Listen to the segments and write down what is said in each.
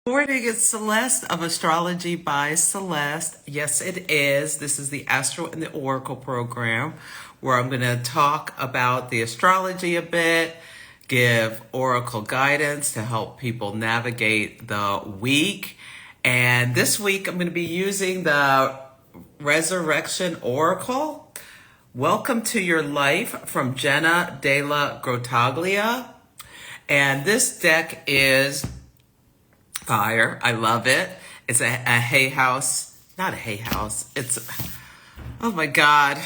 Morning, it's Celeste of Astrology by Celeste. Yes, it is. This is the Astro and the Oracle program where I'm going to talk about the astrology a bit, give oracle guidance to help people navigate the week. And this week I'm going to be using the Resurrection Oracle. Welcome to Your Life from Jenna Della Grottaglia. And this deck is fire. I love it. It's a hay house. Not a hay house. It's, oh my God.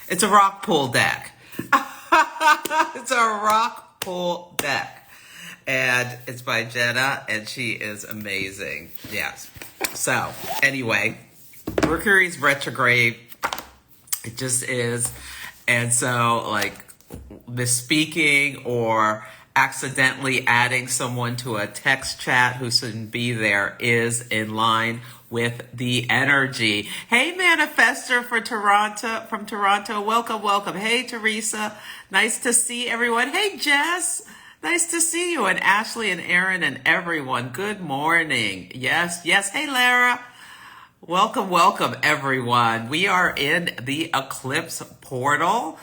It's a rock pool deck. It's a rock pool deck. And it's by Jenna, and she is amazing. Yes. So, anyway, Mercury's retrograde. It just is. And so, like, misspeaking or accidentally adding someone to a text chat who shouldn't be there is in line with the energy. Hey, manifester from Toronto. Welcome. Hey, Teresa. Nice to see everyone. Hey, Jess. Nice to see you. And Ashley and Aaron and everyone. Good morning. Yes. Hey, Lara. Welcome, everyone. We are in the eclipse portal.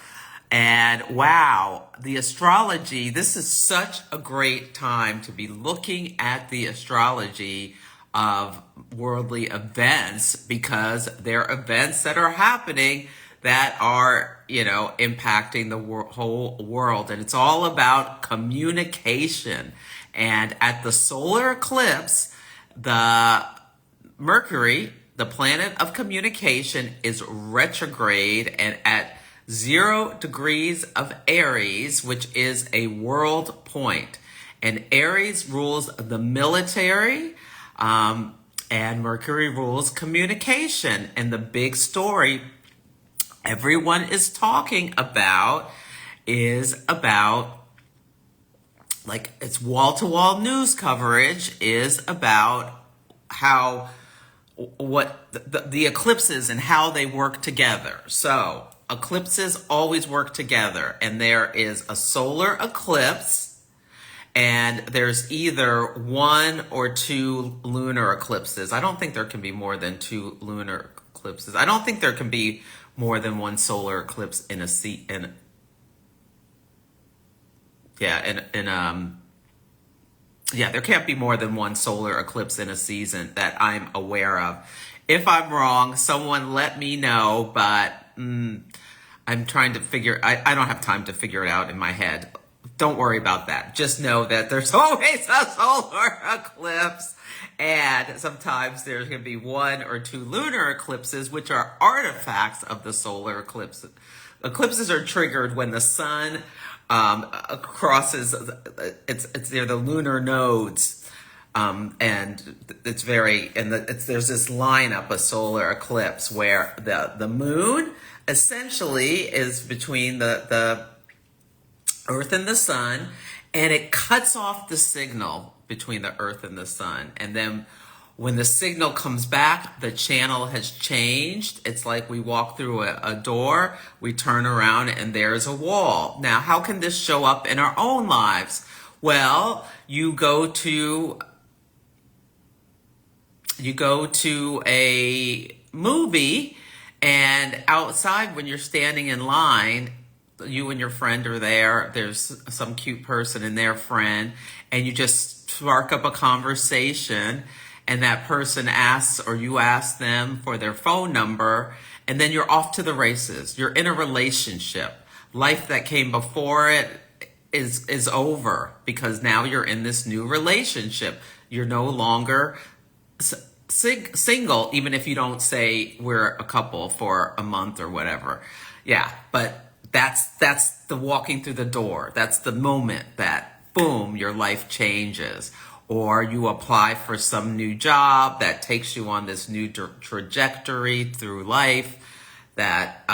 And wow, the astrology, this is such a great time to be looking at the astrology of worldly events, because they're events that are happening that are, impacting the whole world. And it's all about communication. And at the solar eclipse, the Mercury, the planet of communication, is retrograde and at 0 degrees of Aries, which is a world point. And Aries rules the military, and Mercury rules communication. And the big story everyone is talking about is about, like, it's wall-to-wall news coverage is about how, what the eclipses and how they work together. So eclipses always work together, and there is a solar eclipse, and there's either 1 or 2 lunar eclipses. I don't think there can be more than 2 lunar eclipses. I don't think there can be more than 1 solar eclipse in a there can't be more than 1 solar eclipse in a season that I'm aware of. If I'm wrong, someone let me know, but I'm trying to I don't have time to figure it out in my head. Don't worry about that. Just know that there's always a solar eclipse, and sometimes there's going to be 1 or 2 lunar eclipses, which are artifacts of the solar eclipse. Eclipses are triggered when the sun crosses, it's near the lunar nodes, and it's there's this lineup of solar eclipse where the moon essentially is between the Earth and the sun, and it cuts off the signal between the Earth and the sun. And then when the signal comes back, the channel has changed. It's like we walk through a door, we turn around, and there's a wall. Now, how can this show up in our own lives? Well, you go to a movie, and outside when you're standing in line, you and your friend are there, there's some cute person and their friend, and you just spark up a conversation, and that person asks, or you ask them for their phone number, and then you're off to the races. You're in a relationship. Life that came before it is over, because now you're in this new relationship. You're no longer single, even if you don't say we're a couple for a month or whatever. Yeah, but that's the walking through the door. That's the moment that, boom, your life changes. Or you apply for some new job that takes you on this new trajectory through life that,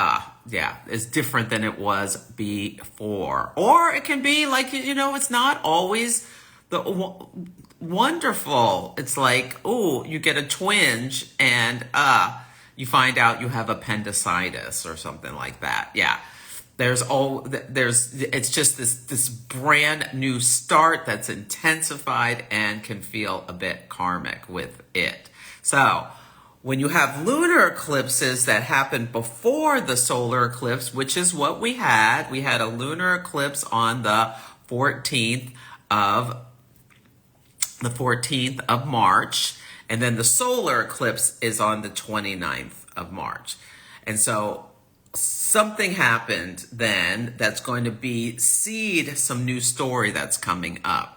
is different than it was before. Or it can be like, it's not always wonderful. It's like, you get a twinge and you find out you have appendicitis or something like that. Yeah. it's just this brand new start that's intensified and can feel a bit karmic with it. So when you have lunar eclipses that happen before the solar eclipse, which is what we had a lunar eclipse on the 14th of March, and then the solar eclipse is on the 29th of March. And so something happened then that's going to seed some new story that's coming up.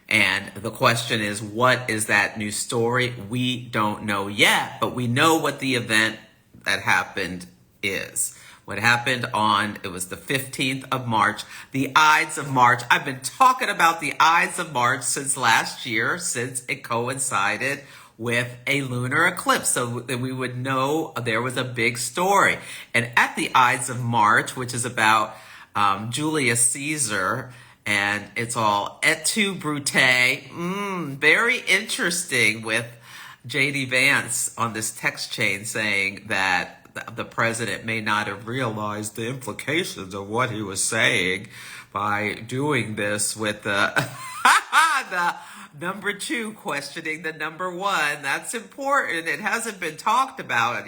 And the question is, what is that new story? We don't know yet, but we know what the event that happened is. What happened it was the 15th of March, the Ides of March. I've been talking about the Ides of March since last year, since it coincided with a lunar eclipse, so that we would know there was a big story. And at the Ides of March, which is about Julius Caesar, and it's all et tu, Brute, very interesting, with J.D. Vance on this text chain saying that the president may not have realized the implications of what he was saying by doing this with the the number 2 questioning the number 1. That's important. It hasn't been talked about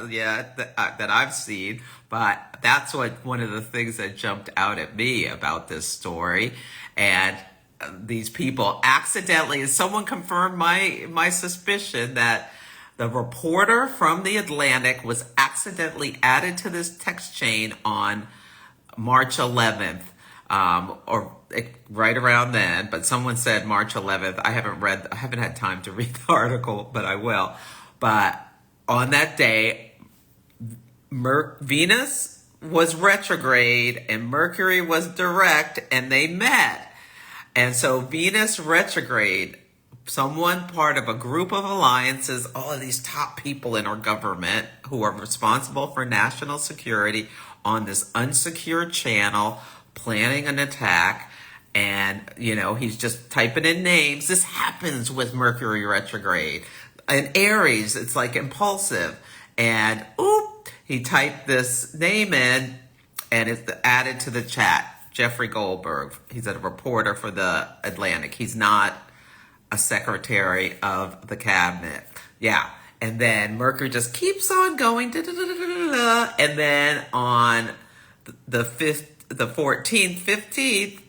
yet that I've seen, but that's one of the things that jumped out at me about this story. And these people accidentally, and someone confirmed my suspicion that the reporter from the Atlantic was accidentally added to this text chain on March 11th, right around then, but someone said March 11th. I haven't had time to read the article, but I will. But on that day, Venus was retrograde and Mercury was direct, and they met. And so Venus retrograde, someone part of a group of alliances, all of these top people in our government who are responsible for national security on this unsecured channel, planning an attack. And, he's just typing in names. This happens with Mercury retrograde. And Aries, it's like impulsive. And, he typed this name in, and it's added to the chat. Jeffrey Goldberg. He's a reporter for the Atlantic. He's not a secretary of the cabinet. Yeah. And then Mercury just keeps on going. And then on the 14th, 15th,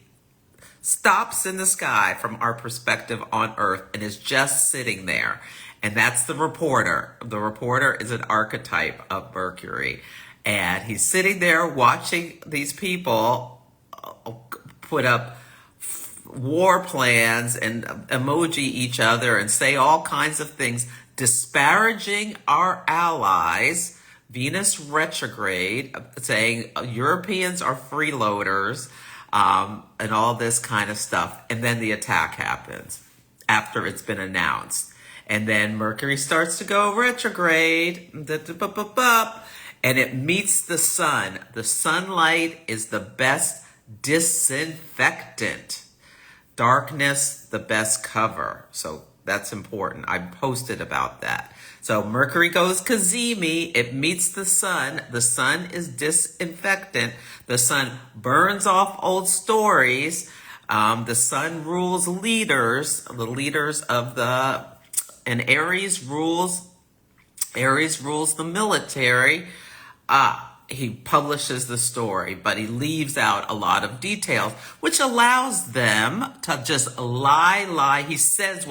stops in the sky from our perspective on Earth and is just sitting there. And that's the reporter. The reporter is an archetype of Mercury. And he's sitting there watching these people put up war plans and emoji each other and say all kinds of things disparaging our allies. Venus retrograde, saying Europeans are freeloaders, and all this kind of stuff. And then the attack happens after it's been announced. And then Mercury starts to go retrograde, and it meets the sun. The sunlight is the best disinfectant. Darkness, the best cover. So that's important. I posted about that. So Mercury goes Kazemi. It meets the sun. The sun is disinfectant. The sun burns off old stories. The sun rules leaders, the leaders of and Aries rules the military. He publishes the story, but he leaves out a lot of details, which allows them to just lie. He says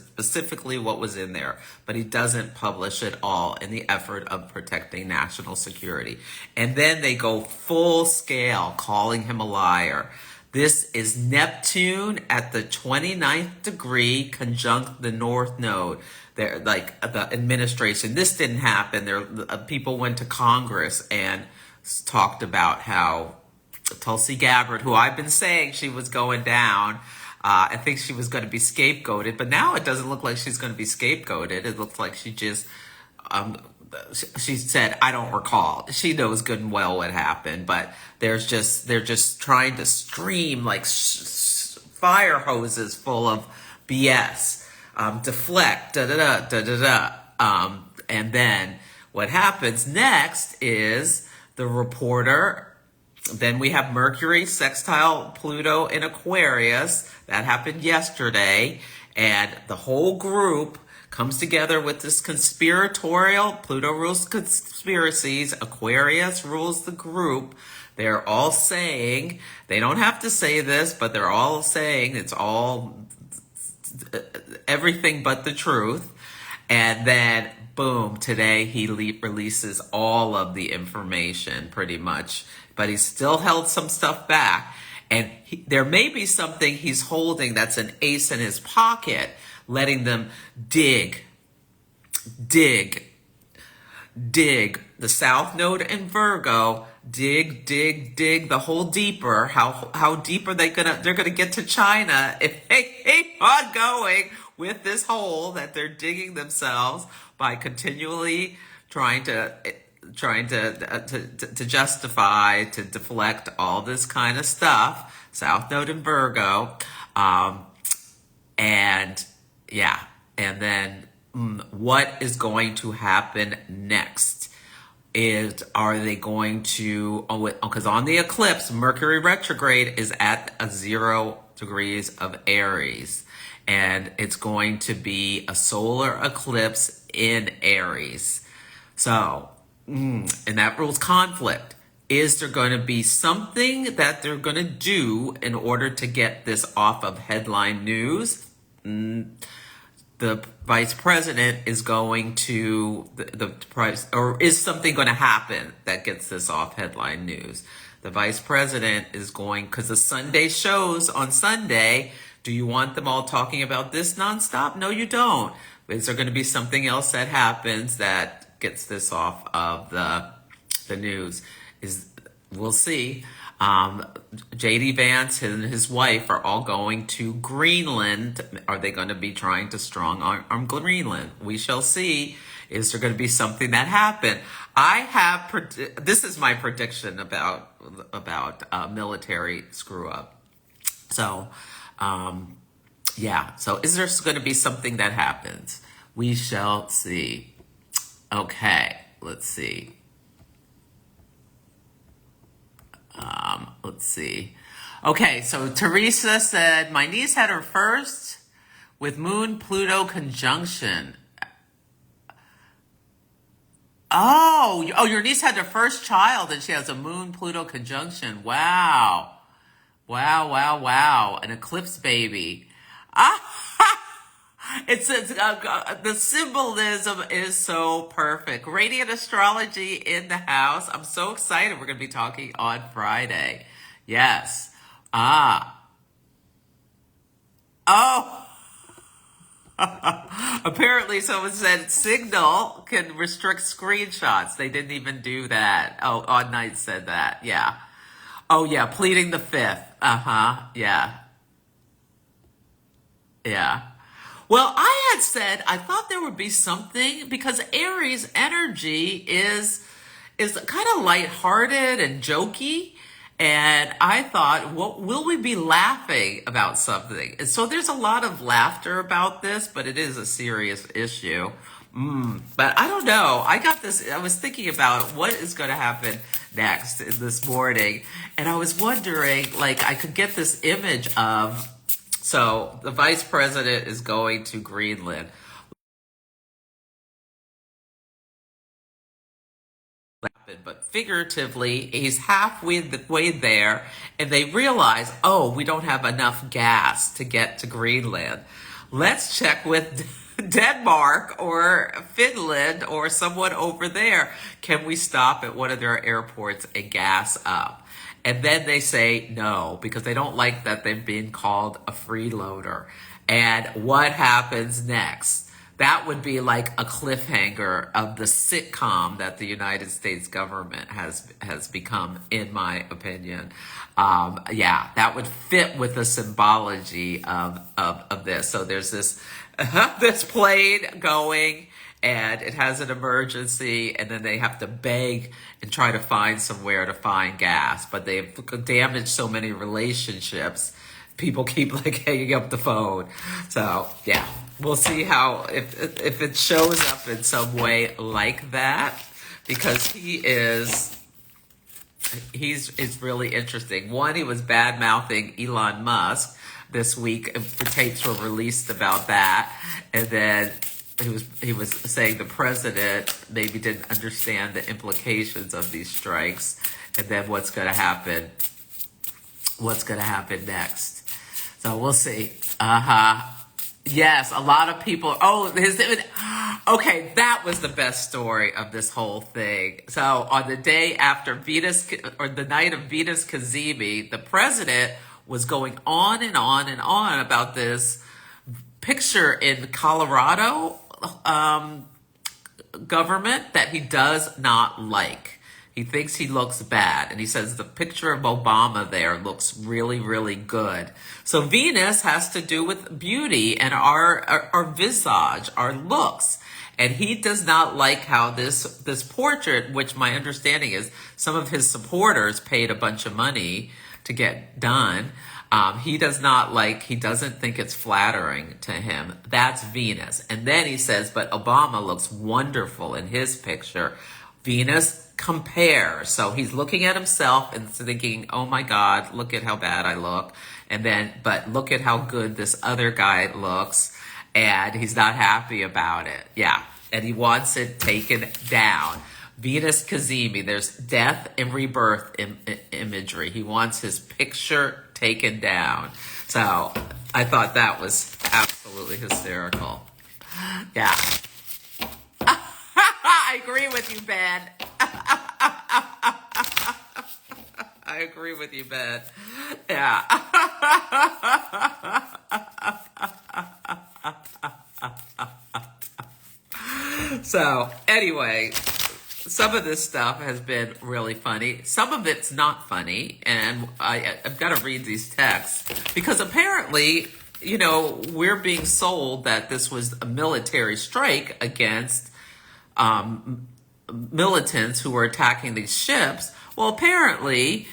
specifically what was in there, but he doesn't publish it all in the effort of protecting national security. And then they go full scale, calling him a liar. This is Neptune at the 29th degree conjunct the North Node. They're like the administration. This didn't happen. People went to Congress and talked about how Tulsi Gabbard, who I've been saying she was going down, I think she was going to be scapegoated, but now it doesn't look like she's going to be scapegoated. It looks like she just, she said, I don't recall. She knows good and well what happened, but they're just trying to stream like fire hoses full of BS. Deflect, and then what happens next is the reporter Then we have Mercury sextile Pluto in Aquarius. That happened yesterday. And the whole group comes together with this conspiratorial. Pluto rules conspiracies. Aquarius rules the group. They're all saying, they don't have to say this, but they're all saying it's all everything but the truth. And then, boom, today he releases all of the information pretty much. But he still held some stuff back. And there may be something he's holding that's an ace in his pocket, letting them dig the South Node in Virgo, dig the hole deeper. How deep are they're gonna get to China if they keep on going with this hole that they're digging themselves by continually trying to justify, to deflect all this kind of stuff. South Node in Virgo, and then what is going to happen next? Are they going to, because on the eclipse, Mercury retrograde is at 0 degrees of Aries, and it's going to be a solar eclipse in Aries. So, and that rules conflict. Is there going to be something that they're going to do in order to get this off of headline news? The vice president is going to, or is something going to happen that gets this off headline news? The vice president is going, because the Sunday shows on Sunday, do you want them all talking about this nonstop? No, you don't. Is there going to be something else that happens that gets this off of the news? We'll see. J.D. Vance and his wife are all going to Greenland. Are they going to be trying to strong arm Greenland? We shall see. Is there going to be something that happened? This is my prediction about military screw up. So, So is there going to be something that happens? We shall see. Okay, let's see. Let's see. Okay, so Teresa said, my niece had her first with Moon Pluto conjunction. Oh, your niece had her first child and she has a Moon Pluto conjunction. Wow. An eclipse baby. The symbolism is so perfect. Radiant astrology in the house. I'm so excited. We're going to be talking on Friday. Yes. Apparently someone said Signal can restrict screenshots. They didn't even do that. Oh, Odd Night said that. Yeah. Oh, yeah. Pleading the fifth. Yeah. Yeah. Well, I had said I thought there would be something because Aries energy is kind of lighthearted and jokey. And I thought, well, will we be laughing about something? And so there's a lot of laughter about this, but it is a serious issue. But I don't know. I was thinking about what is going to happen next this morning. And I was wondering, I could get this image of, so the vice president is going to Greenland. But figuratively, he's halfway there, and they realize, we don't have enough gas to get to Greenland. Let's check with Denmark or Finland or someone over there. Can we stop at one of their airports and gas up? And then they say no, because they don't like that they've been called a freeloader. And what happens next? That would be like a cliffhanger of the sitcom that the United States government has become, in my opinion. That would fit with the symbology of this. So there's this plane going, and it has an emergency, and then they have to beg and try to find somewhere to find gas. But they've damaged so many relationships, people keep hanging up the phone. So yeah. We'll see how, if it shows up in some way like that, because he is it's really interesting. One, he was bad mouthing Elon Musk this week. The tapes were released about that, and then he was saying the president maybe didn't understand the implications of these strikes, and then what's going to happen? What's going to happen next? So we'll see. Yes, a lot of people. Oh, okay, that was the best story of this whole thing. So on the day after Venus, or the night of Venus Cazimi, the president was going on and on and on about this picture in Colorado government that he does not like. He thinks he looks bad, and he says the picture of Obama there looks really, really good. So Venus has to do with beauty and our visage, our looks. And he does not like how this portrait, which my understanding is some of his supporters paid a bunch of money to get done. He doesn't think it's flattering to him. That's Venus. And then he says, but Obama looks wonderful in his picture. Venus compares. So he's looking at himself and thinking, oh my God, look at how bad I look. And then, but look at how good this other guy looks. And he's not happy about it. Yeah. And he wants it taken down. Venus Cazimi, there's death and rebirth imagery. He wants his picture taken down. So I thought that was absolutely hysterical. Yeah. I agree with you, Ben. I agree with you, Ben. Yeah. So, anyway, some of this stuff has been really funny. Some of it's not funny, and I've got to read these texts because apparently, you know, we're being sold that this was a military strike against militants who were attacking these ships. Well, apparently,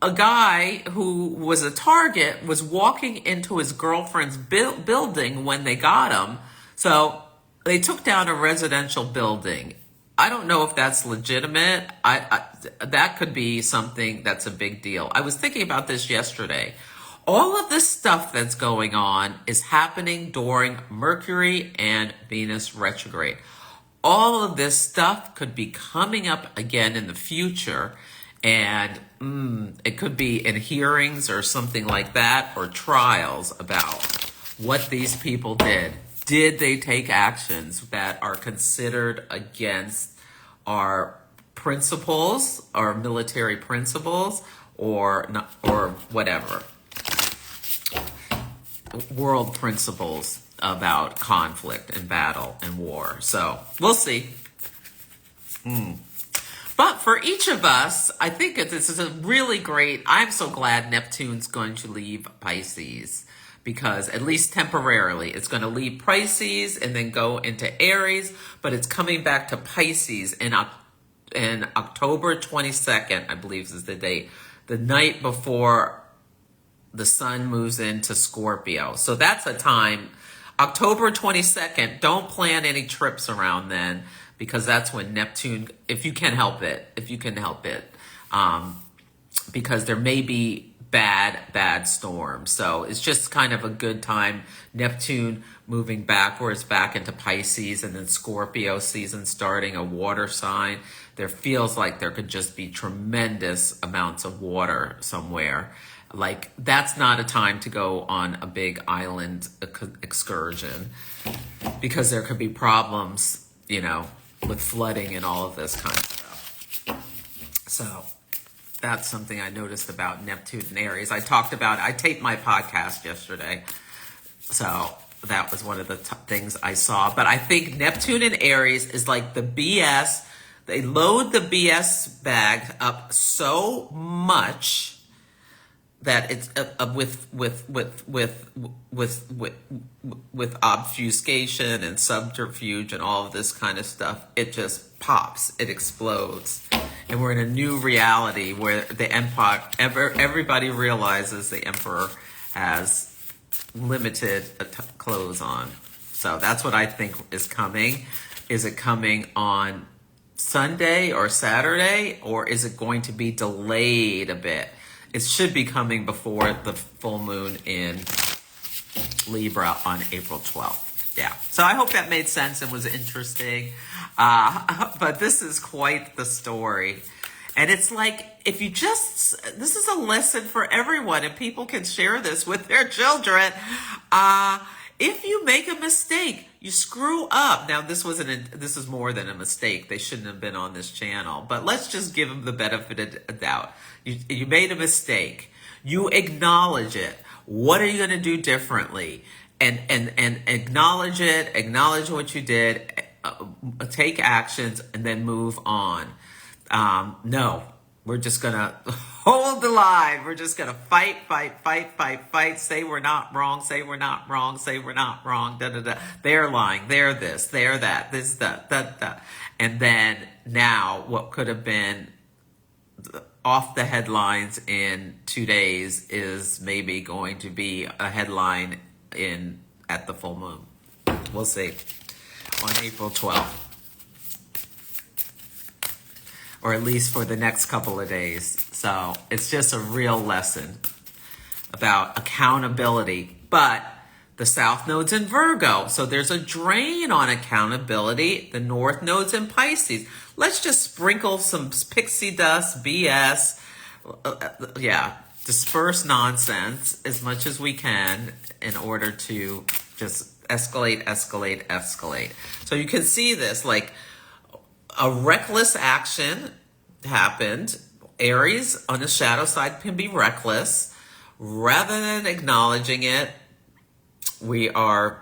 a guy who was a target was walking into his girlfriend's building when they got him. So they took down a residential building. I don't know if that's legitimate. That could be something that's a big deal. I was thinking about this yesterday. All of this stuff that's going on is happening during Mercury and Venus retrograde. All of this stuff could be coming up again in the future, and it could be in hearings or something like that, or trials about what these people did. Did they take actions that are considered against our principles, our military principles, or not, or whatever, world principles about conflict and battle and war? So we'll see. But for each of us, I think this is a really great, I'm so glad Neptune's going to leave Pisces, because at least temporarily it's going to leave Pisces and then go into Aries, but it's coming back to Pisces in October 22nd, I believe is the date, the night before the sun moves into Scorpio. So that's a time, October 22nd, don't plan any trips around then, because that's when Neptune, if you can help it, because there may be bad storms. So it's just kind of a good time. Neptune moving backwards back into Pisces, and then Scorpio season starting, a water sign. There feels like there could just be tremendous amounts of water somewhere. Like, that's not a time to go on a big island excursion, because there could be problems, you know, with flooding and all of this kind of stuff. So that's something I noticed about Neptune and Aries. I taped my podcast yesterday. So that was one of the things I saw. But I think Neptune and Aries is like the BS. They load the BS bag up so much that it's with obfuscation and subterfuge and all of this kind of stuff. It just pops. It explodes. And we're in a new reality where the empire, everybody realizes the emperor has limited clothes on. So that's what I think is coming. Is it coming on Sunday or Saturday, or is it going to be delayed a bit? It should be coming before the full moon in Libra on April 12th. Yeah. So I hope that made sense and was interesting. But this is quite the story. And it's like, if you just, this is a lesson for everyone, and people can share this with their children. If you make a mistake, you screw up. Now, this is more than a mistake. They shouldn't have been on this channel, but let's just give them the benefit of the doubt. You made a mistake. You acknowledge it. What are you going to do differently? And acknowledge it, acknowledge what you did, take actions, and then move on. No, we're just going to hold the line. We're just going to fight. Say we're not wrong. Say we're not wrong. Say we're not wrong. Da, da, da. They're lying. They're this. They're that. This, that, that. And then now what could have been off the headlines in 2 days is maybe going to be a headline at the full moon. We'll see. On April 12th. Or at least for the next couple of days. So it's just a real lesson about accountability. But the South Node's in Virgo, so there's a drain on accountability. The North Node's in Pisces. Let's just sprinkle some pixie dust, BS, disperse nonsense as much as we can in order to just escalate. So you can see this, like, a reckless action happened. Aries on the shadow side can be reckless. Rather than acknowledging it, we are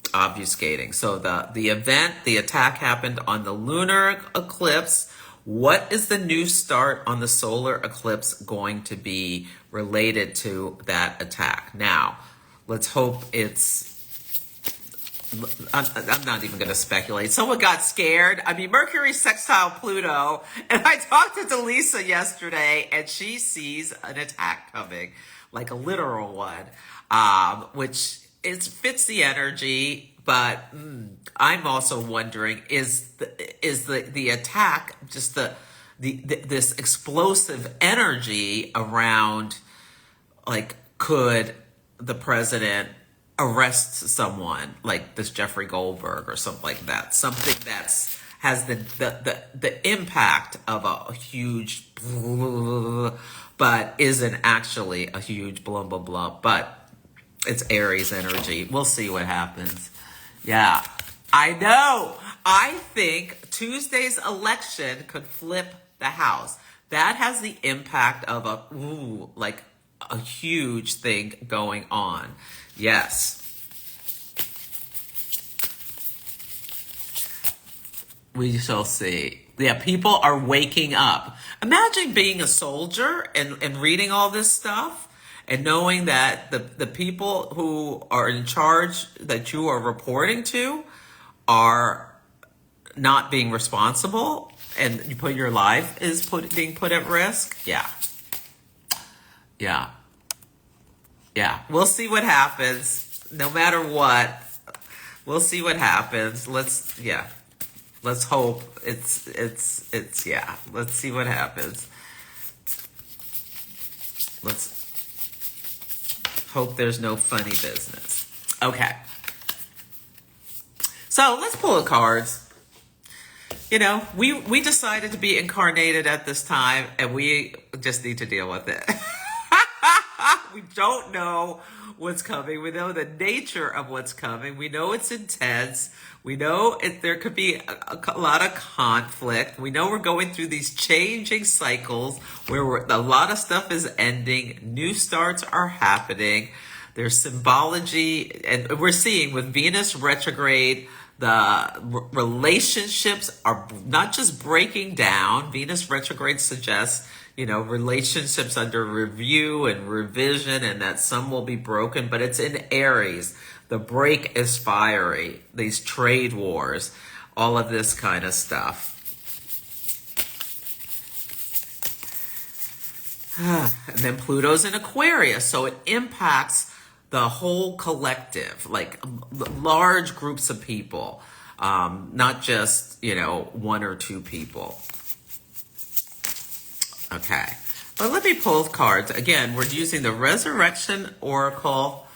obfuscating. So the attack happened on the lunar eclipse. What is the new start on the solar eclipse going to be related to that attack? Now, let's hope I'm not even going to speculate. Someone got scared. I mean, Mercury sextile Pluto. And I talked to Delisa yesterday, and she sees an attack coming, like a literal one, which fits the energy. But I'm also wondering, is the attack just this explosive energy around, like, could the president arrest someone like this Jeffrey Goldberg or something like that? Something has the impact of a huge blah, but isn't actually a huge blah, blah, blah. But it's Aries energy. We'll see what happens. Yeah, I know. I think Tuesday's election could flip the House. That has the impact of a huge thing going on. Yes. We shall see. Yeah, people are waking up. Imagine being a soldier and reading all this stuff and knowing that the people who are in charge that you are reporting to are not being responsible, and your life is being put at risk. Yeah. We'll see what happens. No matter what, we'll see what happens. Let's hope it's let's see what happens. Let's hope there's no funny business. Okay. So let's pull the cards. You know, we decided to be incarnated at this time, and we just need to deal with it. We don't know what's coming. We know the nature of what's coming. We know it's intense. We know there could be a lot of conflict. We know we're going through these changing cycles where a lot of stuff is ending. New starts are happening. There's symbology, and we're seeing with Venus retrograde, the relationships are not just breaking down. Venus retrograde suggests, relationships under review and revision, and that some will be broken, but it's in Aries. The break is fiery. These trade wars, all of this kind of stuff. And then Pluto's in Aquarius, so it impacts the whole collective, like large groups of people. not just, one or two people. Okay. But let me pull cards. Again, we're using the Resurrection Oracle.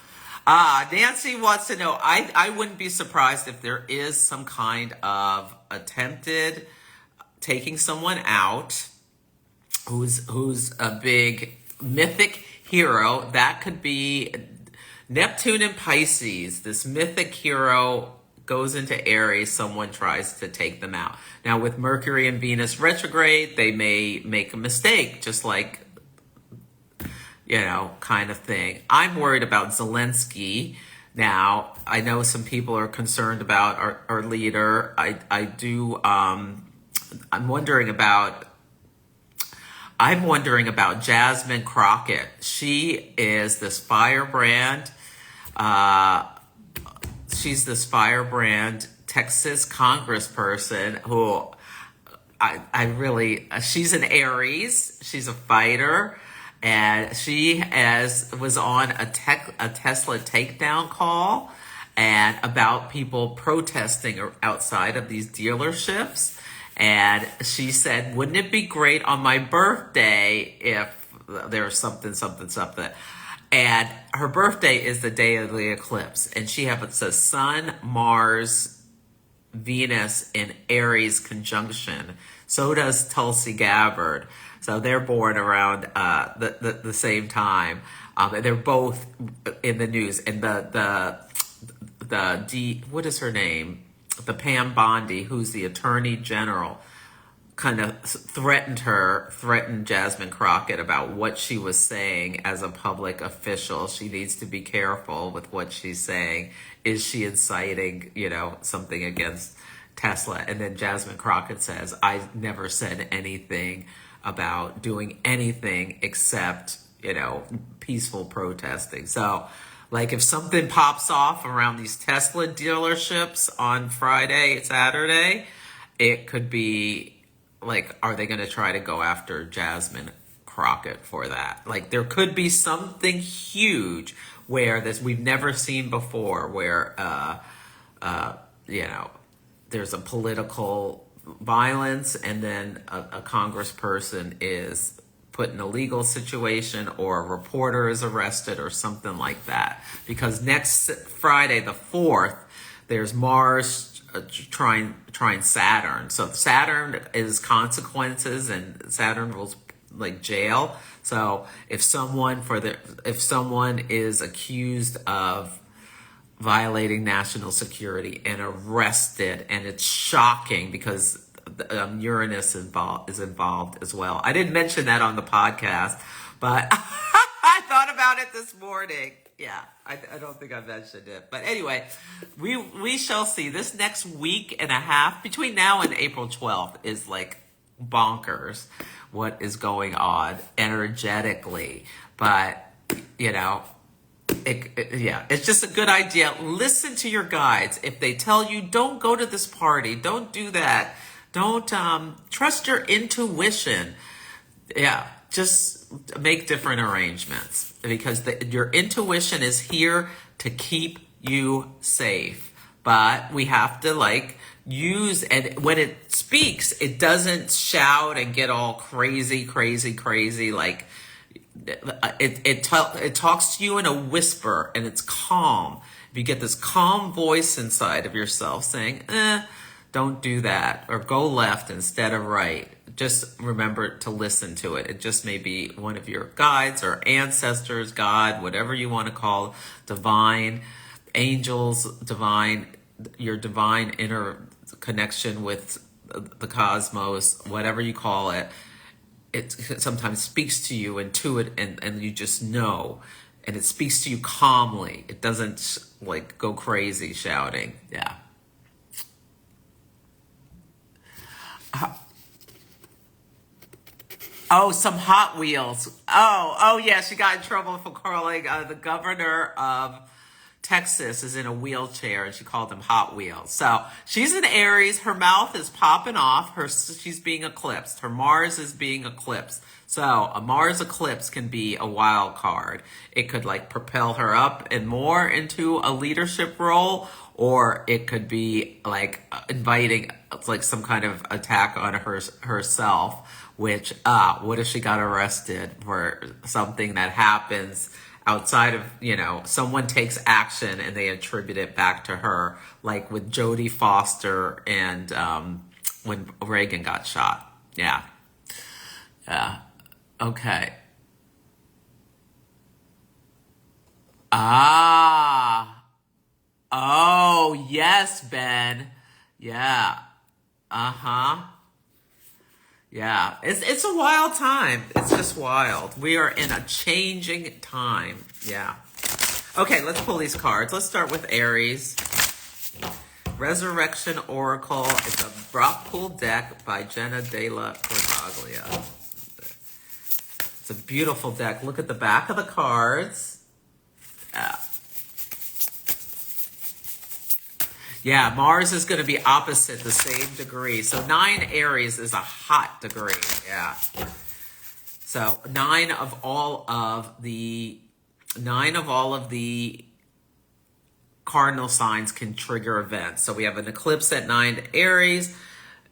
Nancy wants to know, I wouldn't be surprised if there is some kind of attempted taking someone out who's a big mythic hero. That could be Neptune and Pisces. This mythic hero goes into Aries, someone tries to take them out. Now with Mercury and Venus retrograde, they may make a mistake, just like, kind of thing. I'm worried about Zelensky. Now, I know some people are concerned about our leader. I'm wondering about Jasmine Crockett. She is this firebrand. She's this firebrand Texas congressperson who she's an Aries. She's a fighter. And she was on a Tesla takedown call and about people protesting outside of these dealerships. And she said, wouldn't it be great on my birthday if there was something. And her birthday is the day of the eclipse. And she has a Sun, Mars, Venus in Aries conjunction. So does Tulsi Gabbard. So they're born around the same time. They're both in the news. And what is her name? The Pam Bondi, who's the Attorney General, kind of threatened Jasmine Crockett about what she was saying as a public official. She needs to be careful with what she's saying. Is she inciting, something against Tesla? And then Jasmine Crockett says, I never said anything about doing anything except, peaceful protesting. So, like, if something pops off around these Tesla dealerships on Friday, Saturday, it could be like, are they going to try to go after Jasmine Crockett for that? Like, there could be something huge where we've never seen before, where, there's a political violence and then a congressperson is put in a legal situation or a reporter is arrested or something like that. Because next Friday, the 4th, there's Mars trying Saturn. So Saturn is consequences and Saturn rules like jail. So if someone is accused of violating national security and arrested, and it's shocking because Uranus is involved as well. I didn't mention that on the podcast, but I thought about it this morning. Yeah, I don't think I mentioned it. But anyway, we shall see. This next week and a half, between now and April 12th, is like bonkers what is going on energetically. But, it's just a good idea. Listen to your guides. If they tell you, don't go to this party, don't do that. Don't trust your intuition. Yeah, just make different arrangements because your intuition is here to keep you safe. But we have to use, and when it speaks, it doesn't shout and get all crazy. Like it talks to you in a whisper and it's calm. If you get this calm voice inside of yourself saying, don't do that, or go left instead of right. Just remember to listen to it. It just may be one of your guides or ancestors, God, whatever you want to call, divine, angels, your divine inner connection with the cosmos, whatever you call it. It sometimes speaks to you and you just know. And it speaks to you calmly. It doesn't go crazy shouting. Yeah. Some Hot Wheels. Oh, yeah, she got in trouble for calling the governor of Texas is in a wheelchair, and she called them Hot Wheels. So she's in Aries. Her mouth is popping off. She's being eclipsed. Her Mars is being eclipsed. So a Mars eclipse can be a wild card. It could like propel her up and more into a leadership role, or it could be like inviting like some kind of attack on herself. Which, what if she got arrested for something that happens outside of, someone takes action and they attribute it back to her, like with Jodie Foster and when Reagan got shot. Yeah. Yeah. Okay. Oh, yes, Ben. Yeah. Uh-huh. Yeah, it's a wild time. It's just wild. We are in a changing time. Yeah. Okay, let's pull these cards. Let's start with Aries. Resurrection Oracle. It's a drop pool deck by Jenna De La Cortaglia. It's a beautiful deck. Look at the back of the cards. Yeah, Mars is going to be opposite the same degree. So 9 Aries is a hot degree. Yeah. So 9 of all of the cardinal signs can trigger events. So we have an eclipse at 9 Aries,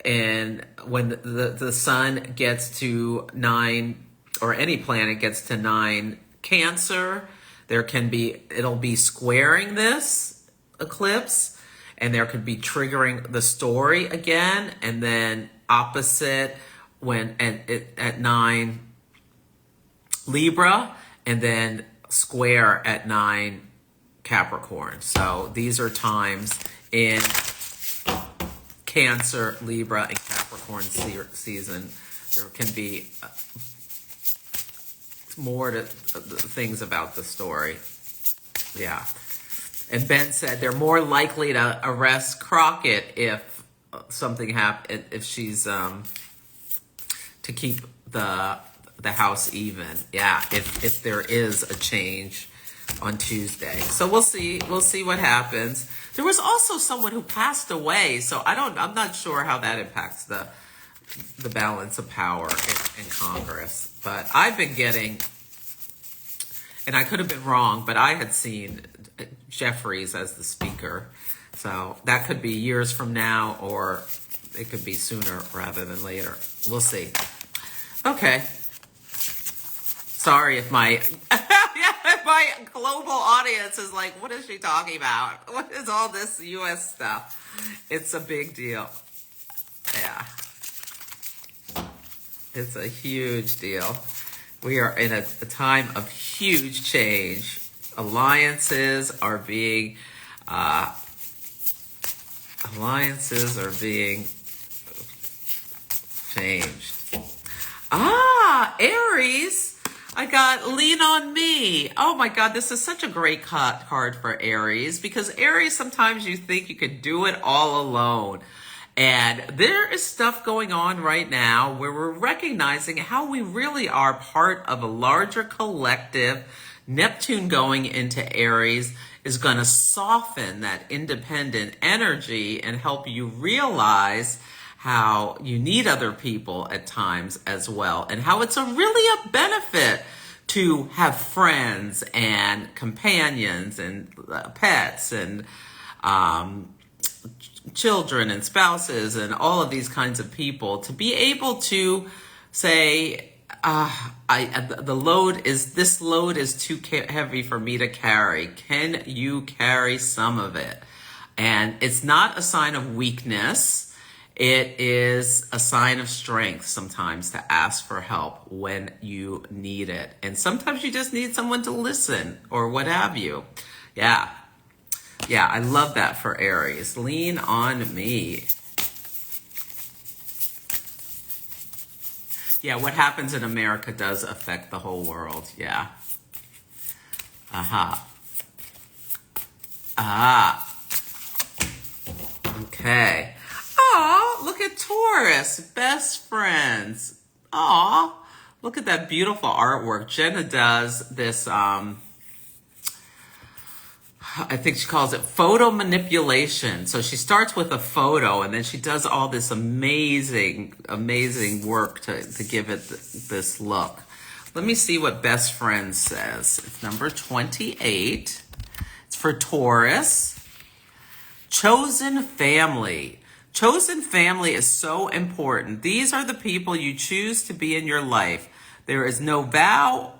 and when the sun gets to 9, or any planet gets to 9 Cancer, it'll be squaring this eclipse. And there could be triggering the story again, and then opposite at 9 Libra, and then square at 9 Capricorn. So these are times in Cancer, Libra, and Capricorn season. There can be more to things about the story. Yeah. And Ben said they're more likely to arrest Crockett if something happens, if she's to keep the house even. Yeah, if there is a change on Tuesday. So we'll see what happens. There was also someone who passed away, so I'm not sure how that impacts the balance of power in Congress. But I've been getting, and I could have been wrong, but I had seen Jeffries as the speaker. So that could be years from now, or it could be sooner rather than later. We'll see. Okay. Sorry if my my global audience is like, what is she talking about? What is all this U.S. stuff? It's a big deal. Yeah. It's a huge deal. We are in a time of huge change. Alliances are being changed. Aries. I got Lean on Me. Oh my God, this is such a great card for Aries, because Aries, sometimes you think you could do it all alone. And there is stuff going on right now where we're recognizing how we really are part of a larger collective. Neptune going into Aries is going to soften that independent energy and help you realize how you need other people at times as well, and how it's really a benefit to have friends and companions and pets and children and spouses and all of these kinds of people, to be able to say, this load is too heavy for me to carry. Can you carry some of it? And it's not a sign of weakness. It is a sign of strength sometimes to ask for help when you need it. And sometimes you just need someone to listen or what have you. Yeah. Yeah, I love that for Aries. Lean on me. Yeah, what happens in America does affect the whole world. Yeah. Okay. Oh, look at Taurus. Best friends. Oh, look at that beautiful artwork. Jenna does this I think she calls it photo manipulation. So she starts with a photo and then she does all this amazing, amazing work to give it this look. Let me see what Best Friend says. It's number 28. It's for Taurus. Chosen family. Chosen family is so important. These are the people you choose to be in your life. There is no vow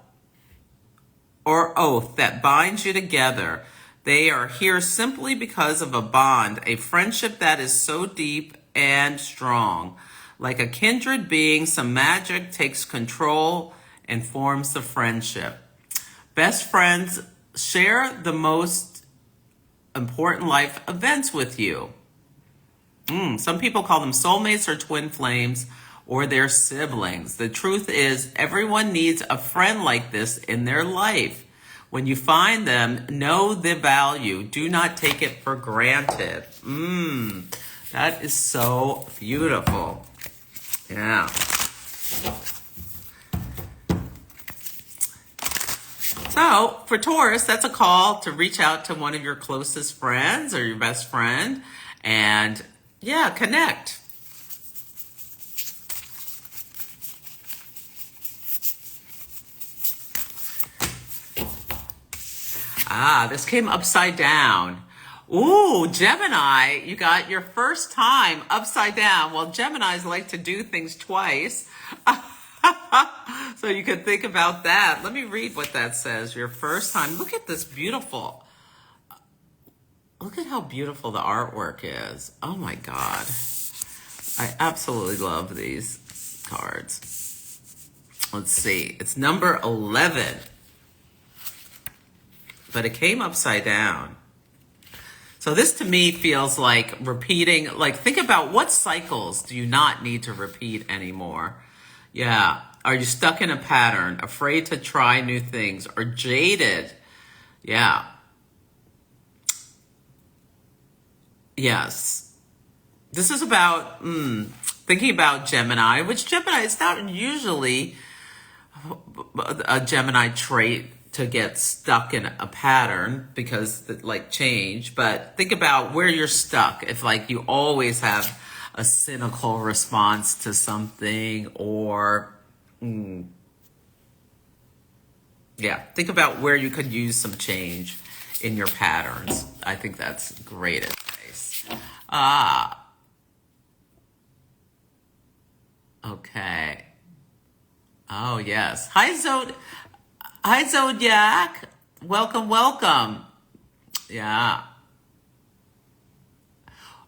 or oath that binds you together. They are here simply because of a bond, a friendship that is so deep and strong. Like a kindred being, some magic takes control and forms the friendship. Best friends share the most important life events with you. Some people call them soulmates or twin flames or their siblings. The truth is, everyone needs a friend like this in their life. When you find them, know the value. Do not take it for granted. That is so beautiful. Yeah. So, for Taurus, that's a call to reach out to one of your closest friends or your best friend and, yeah, connect. This came upside down. Ooh, Gemini, you got your first time upside down. Well, Geminis like to do things twice. So you could think about that. Let me read what that says. Your first time. Look at this beautiful. Look at how beautiful the artwork is. Oh my God. I absolutely love these cards. Let's see. It's number 11. But it came upside down. So this to me feels like repeating, like think about what cycles do you not need to repeat anymore? Yeah. Are you stuck in a pattern, afraid to try new things, or jaded? Yeah. Yes. This is about thinking about Gemini, which Gemini is not usually a Gemini trait to get stuck in a pattern because like change, but think about where you're stuck. If like you always have a cynical response to something or think about where you could use some change in your patterns. I think that's great advice. Okay. Oh yes. Hi, Zodiac. Welcome, welcome. Yeah.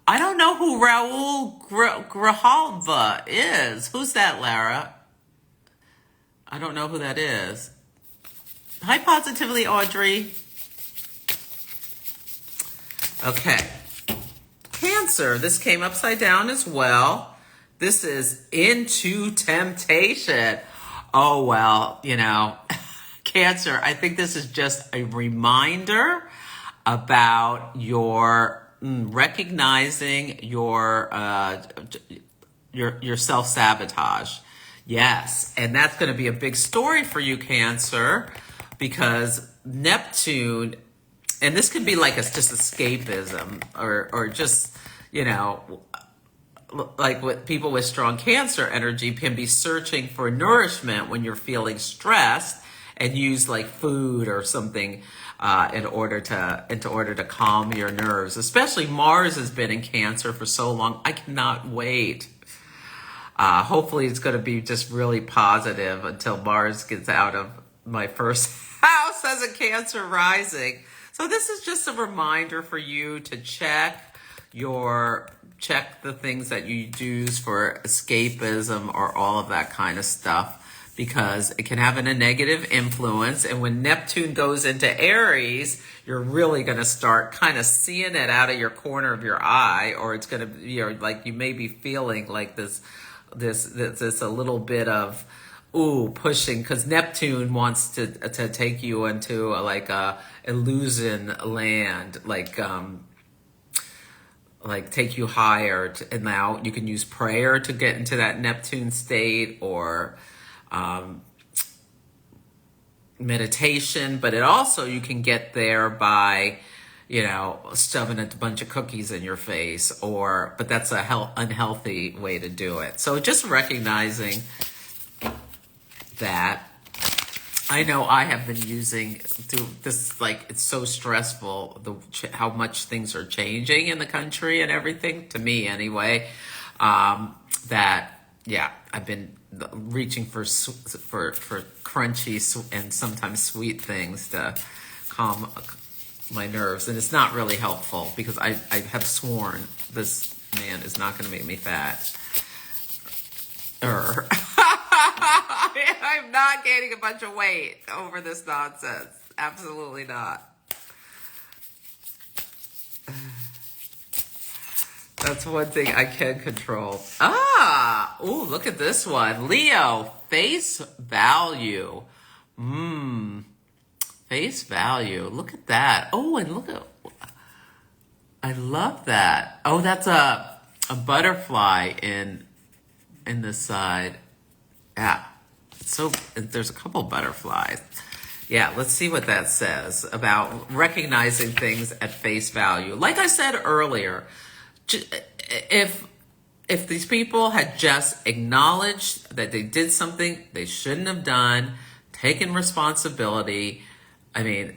I don't know who Raul Grijalva is. Who's that, Lara? I don't know who that is. Hi, Positively Audrey. Okay. Cancer. This came upside down as well. This is Into Temptation. Oh, well, you know. Cancer, I think this is just a reminder about your recognizing your self-sabotage. Yes, and that's going to be a big story for you, Cancer, because Neptune, and this could be like just escapism or just, you know, like with people with strong Cancer energy can be searching for nourishment when you're feeling stressed. And use like food or something in order to calm your nerves. Especially Mars has been in Cancer for so long. I cannot wait. Hopefully it's going to be just really positive until Mars gets out of my first house as a Cancer rising. So this is just a reminder for you to check the things that you use for escapism or all of that kind of stuff. Because it can have a negative influence. And when Neptune goes into Aries, you're really going to start kind of seeing it out of your corner of your eye, or it's going to, you know, like you may be feeling like this a little bit of, pushing, because Neptune wants to take you into like a illusion land, like take you higher. And now you can use prayer to get into that Neptune state, or meditation, but it also you can get there by shoving a bunch of cookies in your face, but that's a unhealthy way to do it. So just recognizing that. I know I have been using through this, like, it's so stressful, how much things are changing in the country and everything, to me anyway, that, yeah, I've been reaching for crunchy and sometimes sweet things to calm my nerves. And it's not really helpful because I have sworn this man is not going to make me fat. I'm not gaining a bunch of weight over this nonsense. Absolutely not. That's one thing I can control. Oh, look at this one. Leo, face value. Face value. Look at that. Oh, and look at, I love that. Oh, that's a butterfly in the side. Yeah. So there's a couple butterflies. Yeah, let's see what that says about recognizing things at face value. Like I said earlier, if these people had just acknowledged that they did something they shouldn't have done, taken responsibility, I mean,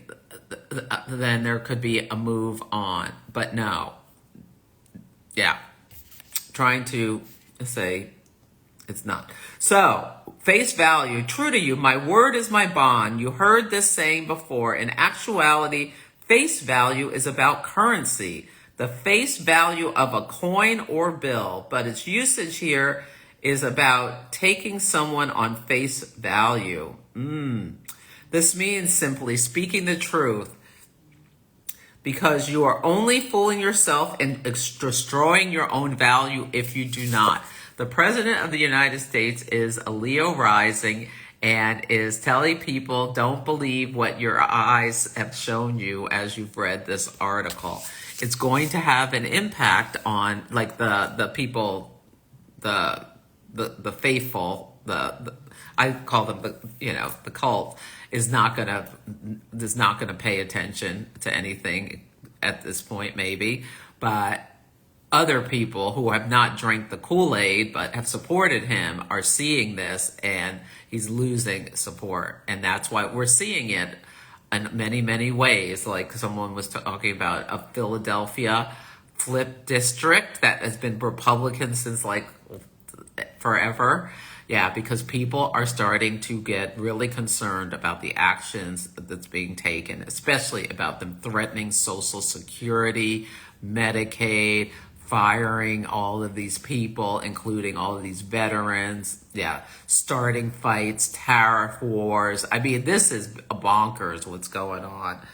then there could be a move on. But no. Yeah. Trying to say it's not. So, face value, true to you, my word is my bond. You heard this saying before. In actuality, face value is about currency, the face value of a coin or bill, but its usage here is about taking someone on face value. This means simply speaking the truth, because you are only fooling yourself and destroying your own value if you do not. The President of the United States is a Leo rising and is telling people, don't believe what your eyes have shown you as you've read this article. It's going to have an impact on, like, the people, the faithful, I call them the cult is not gonna pay attention to anything at this point, maybe, but other people who have not drank the Kool-Aid but have supported him are seeing this, and he's losing support. And that's why we're seeing it in many, many ways. Like someone was talking about a Philadelphia flip district that has been Republican since like forever. Yeah, because people are starting to get really concerned about the actions that's being taken, especially about them threatening Social Security, Medicaid, firing all of these people, including all of these veterans. Yeah, starting fights, tariff wars. I mean, this is bonkers what's going on.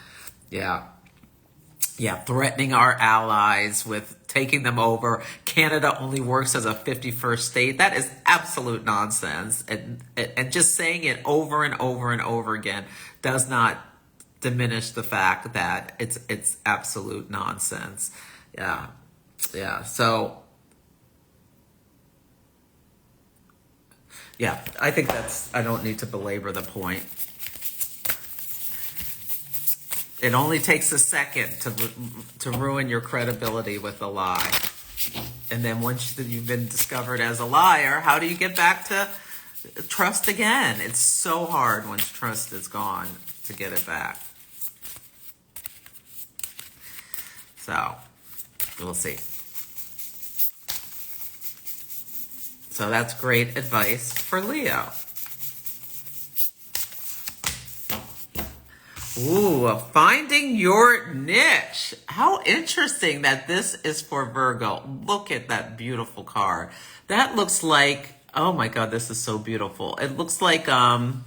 Yeah. Yeah, threatening our allies with taking them over. Canada only works as a 51st state. That is absolute nonsense. And just saying it over and over and over again does not diminish the fact that it's absolute nonsense. Yeah. Yeah. So, yeah, I think I don't need to belabor the point. It only takes a second to ruin your credibility with a lie. And then once you've been discovered as a liar, how do you get back to trust again? It's so hard once trust is gone to get it back. So, we'll see. So that's great advice for Leo. Ooh, finding your niche. How interesting that this is for Virgo. Look at that beautiful card. That looks like, oh my God, this is so beautiful. It looks like a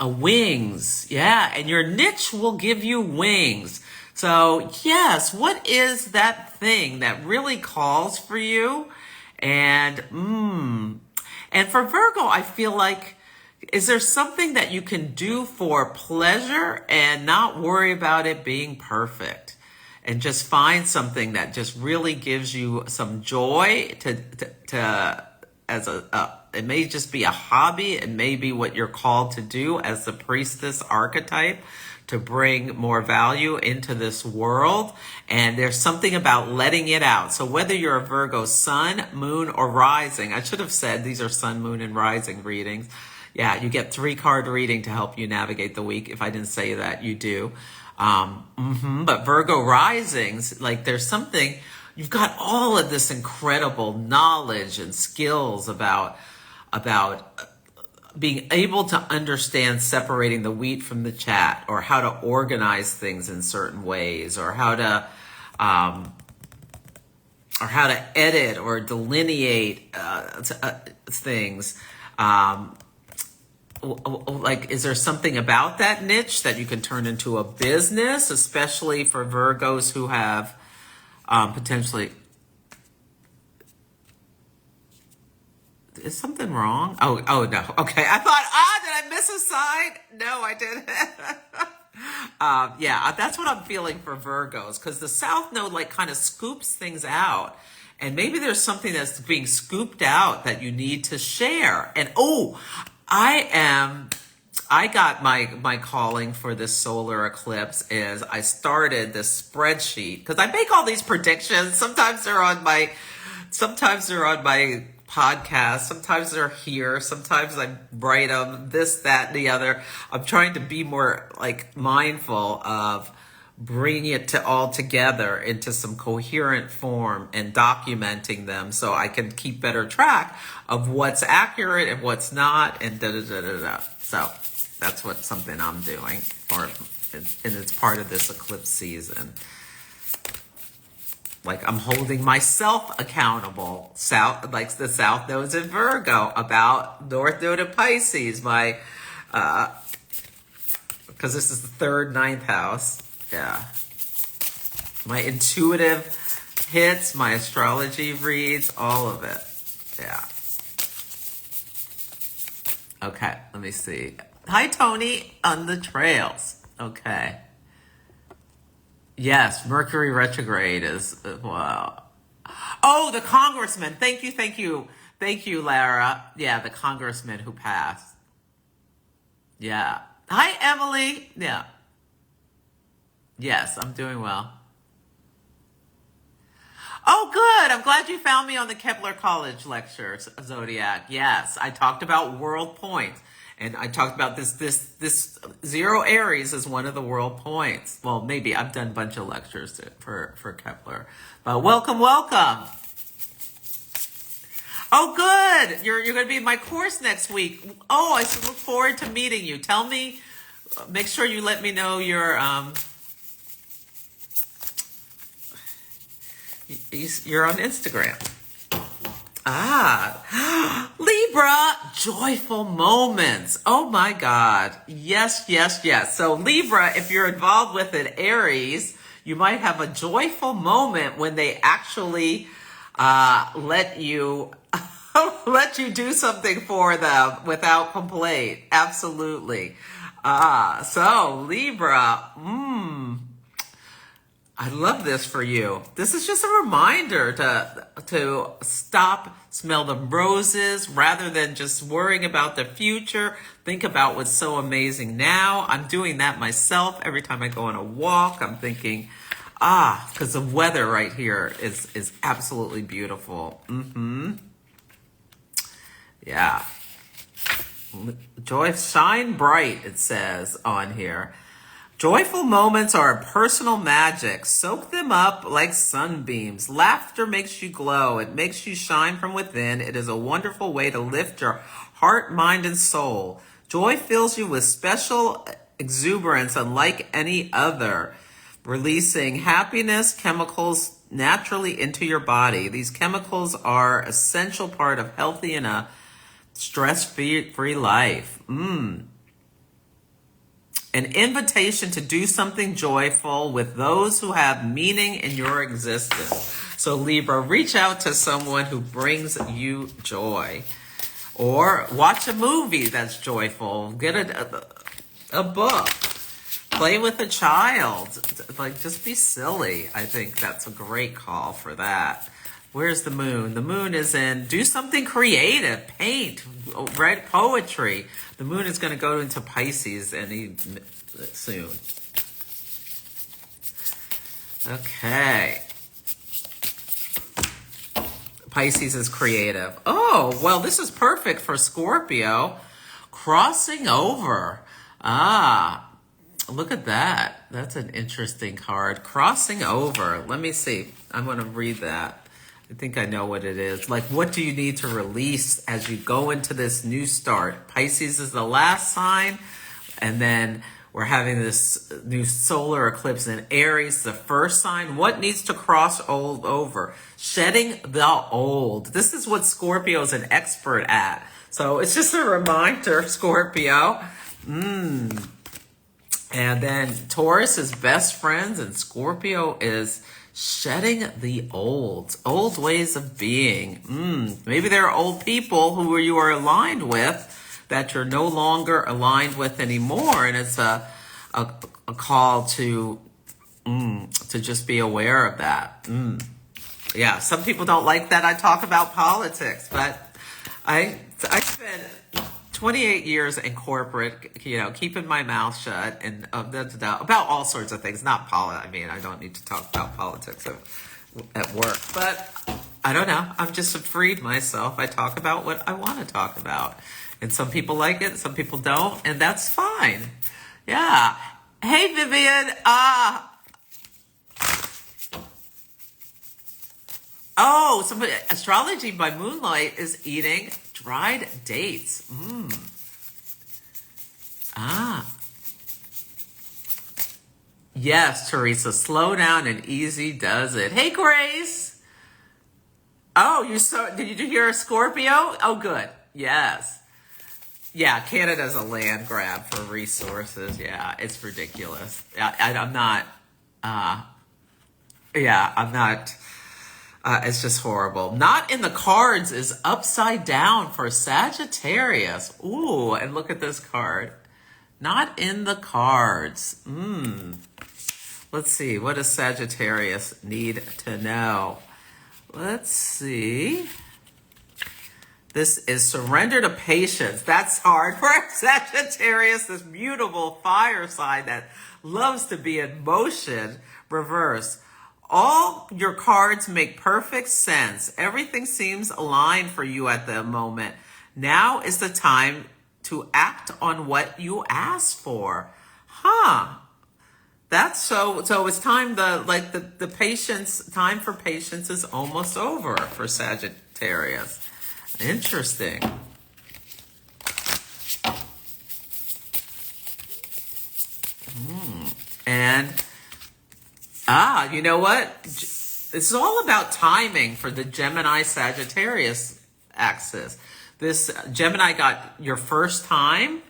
wings. Yeah, and your niche will give you wings. So yes, what is that thing that really calls for you? And for Virgo, I feel like, is there something that you can do for pleasure and not worry about it being perfect? And just find something that just really gives you some joy it may just be a hobby. It may be what you're called to do as the priestess archetype, to bring more value into this world. And there's something about letting it out. So whether you're a Virgo sun, moon, or rising, I should have said these are sun, moon, and rising readings. Yeah, you get 3-card reading to help you navigate the week. If I didn't say that, you do. But Virgo risings, like there's something, you've got all of this incredible knowledge and skills about being able to understand separating the wheat from the chaff, or how to organize things in certain ways, or how to edit or delineate things. Like, is there something about that niche that you can turn into a business, especially for Virgos who have potentially... Is something wrong? Oh no. Okay. I thought, did I miss a sign? No, I didn't. Yeah, that's what I'm feeling for Virgos, because the South Node like kind of scoops things out. And maybe there's something that's being scooped out that you need to share. And I got my calling for this solar eclipse is I started this spreadsheet, because I make all these predictions. Sometimes they're on my podcast, sometimes they're here, sometimes I write them, this, that, and the other. I'm trying to be more like mindful of bringing it all together into some coherent form and documenting them so I can keep better track of what's accurate and what's not, and da-da-da-da-da. So that's something I'm doing, and it's part of this eclipse season. Like, I'm holding myself accountable, like the South Node's in Virgo, about North Node in Pisces, because this is the 3rd, 9th house. Yeah. My intuitive hits, my astrology reads, all of it. Yeah. Okay, let me see. Hi, Tony, on the trails. Okay. Yes, Mercury Retrograde is, wow. Oh, the congressman. Thank you, Lara. Yeah, the congressman who passed. Yeah. Hi, Emily. Yeah. Yes, I'm doing well. Oh, good. I'm glad you found me on the Kepler College lecture, Zodiac. Yes, I talked about world points. And I talked about this 0 Aries is one of the world points. Well, maybe I've done a bunch of lectures for Kepler. But welcome. Oh, good. You're going to be in my course next week. Oh, I look forward to meeting you. Tell me, make sure you let me know your, you're on Instagram. Libra, joyful moments. Oh my God. Yes. So Libra, if you're involved with an Aries, you might have a joyful moment when they actually let you do something for them without complaint. Absolutely. So Libra, I love this for you. This is just a reminder to stop, smell the roses, rather than just worrying about the future. Think about what's so amazing now. I'm doing that myself. Every time I go on a walk, I'm thinking, because the weather right here is absolutely beautiful. Yeah. Joy, shine bright, it says on here. Joyful moments are a personal magic. Soak them up like sunbeams. Laughter makes you glow. It makes you shine from within. It is a wonderful way to lift your heart, mind, and soul. Joy fills you with special exuberance unlike any other, releasing happiness chemicals naturally into your body. These chemicals are an essential part of healthy and a stress-free life. An invitation to do something joyful with those who have meaning in your existence. So Libra, reach out to someone who brings you joy. Or watch a movie that's joyful. Get a book. Play with a child. Like, just be silly. I think that's a great call for that. Where's the moon? The moon is in do something creative, paint, write poetry. The moon is going to go into Pisces soon. Okay. Pisces is creative. Oh, well, this is perfect for Scorpio. Crossing over. Ah, look at that. That's an interesting card. Crossing over. Let me see. I'm going to read that. I think I know what it is. Like, what do you need to release as you go into this new start? Pisces is the last sign, and then we're having this new solar eclipse in Aries, the first sign. What needs to cross over? Shedding the old. This is what Scorpio is an expert at. So it's just a reminder, Scorpio. And then Taurus is best friends, and Scorpio is shedding the old ways of being. Maybe there are old people who you are aligned with that you're no longer aligned with anymore, and it's a call to just be aware of that. Yeah, some people don't like that I talk about politics, but I spent 28 years in corporate, keeping my mouth shut and about all sorts of things. Not politics. I mean, I don't need to talk about politics at work, but I don't know. I'm just freed myself. I talk about what I want to talk about, and some people like it, some people don't, and that's fine. Yeah. Hey, Vivian. Oh, somebody, Astrology by Moonlight is eating dried dates. Yes, Teresa, slow down and easy does it. Hey, Grace. Oh, did you hear a Scorpio? Oh, good. Yes. Yeah, Canada's a land grab for resources. Yeah, it's ridiculous. I'm not, it's just horrible. Not in the cards is upside down for Sagittarius. Ooh, and look at this card. Not in the cards. Let's see. What does Sagittarius need to know? Let's see. This is surrender to patience. That's hard for Sagittarius, this beautiful fire sign that loves to be in motion. Reverse. All your cards make perfect sense. Everything seems aligned for you at the moment. Now is the time to act on what you asked for. That's so it's time the patience, time for patience is almost over for Sagittarius. Interesting. And you know what? It's all about timing for the Gemini Sagittarius axis. This Gemini got your first time.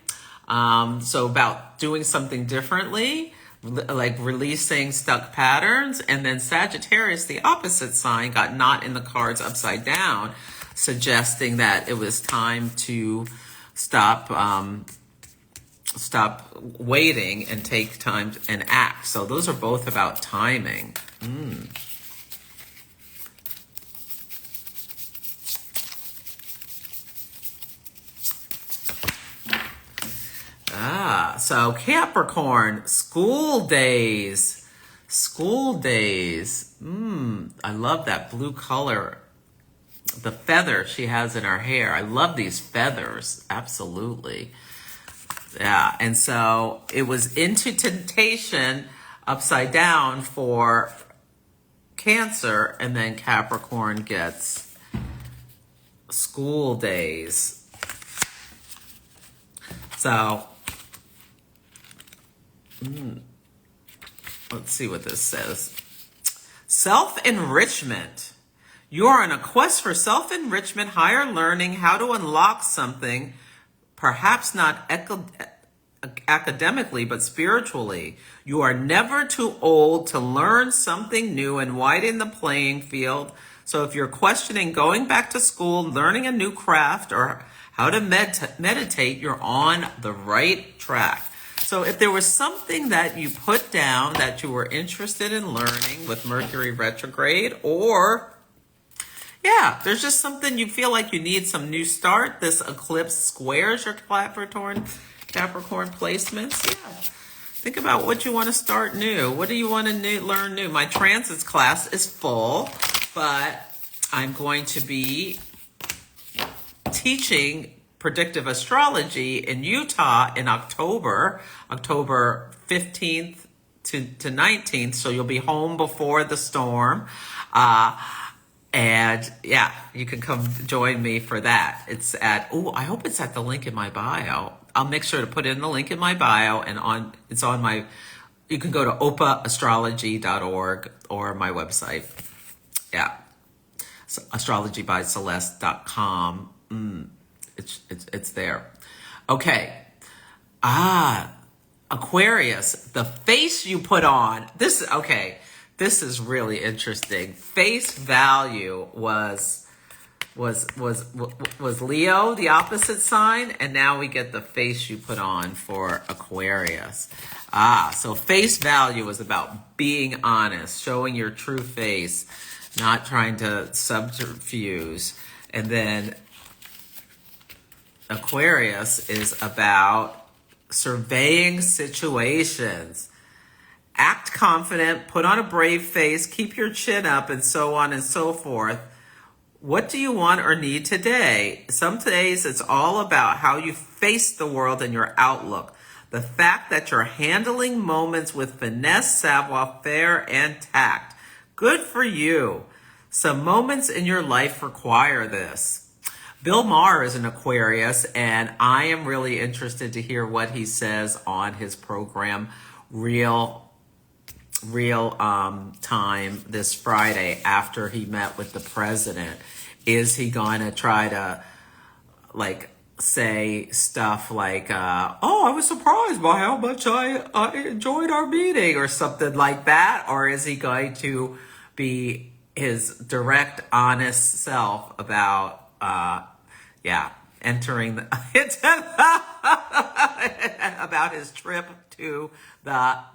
So about doing something differently, like releasing stuck patterns. And then Sagittarius, the opposite sign, got not in the cards upside down, suggesting that it was time to stop waiting and take time and act. So those are both about timing. So Capricorn, school days. I love that blue color. The feather she has in her hair. I love these feathers. Absolutely. Yeah. And so it was into temptation upside down for Cancer, and then Capricorn gets school days. So let's see what this says. Self-enrichment. You are on a quest for self-enrichment, higher learning, how to unlock something, perhaps not academically, but spiritually. You are never too old to learn something new and widen the playing field. So if you're questioning going back to school, learning a new craft, or how to meditate, you're on the right track. So if there was something that you put down that you were interested in learning with Mercury Retrograde, or Yeah, there's just something you feel like you need some new start. This eclipse squares your Capricorn placements. Yeah. Think about what you want to start new. What do you want to learn new? My transits class is full, but I'm going to be teaching predictive astrology in Utah in October 15th to 19th. So you'll be home before the storm. And yeah, you can come join me for that. It's at, I hope it's at the link in my bio. I'll make sure to put in the link in my bio, and it's on my, you can go to opaastrology.org or my website. Yeah. So astrologybyceleste.com. It's there. Okay. Aquarius, the face you put on. This is really interesting. Face value was Leo, the opposite sign, and now we get the face you put on for Aquarius. So face value was about being honest, showing your true face, not trying to subterfuge. And then Aquarius is about surveying situations. Act confident, put on a brave face, keep your chin up, and so on and so forth. What do you want or need today? Some days it's all about how you face the world and your outlook. The fact that you're handling moments with finesse, savoir-faire, and tact. Good for you. Some moments in your life require this. Bill Maher is an Aquarius, and I am really interested to hear what he says on his program, Real Time, this Friday after he met with the president. Is he going to try to say stuff like, I was surprised by how much I enjoyed our meeting or something like that? Or is he going to be his direct, honest self about, entering about his trip to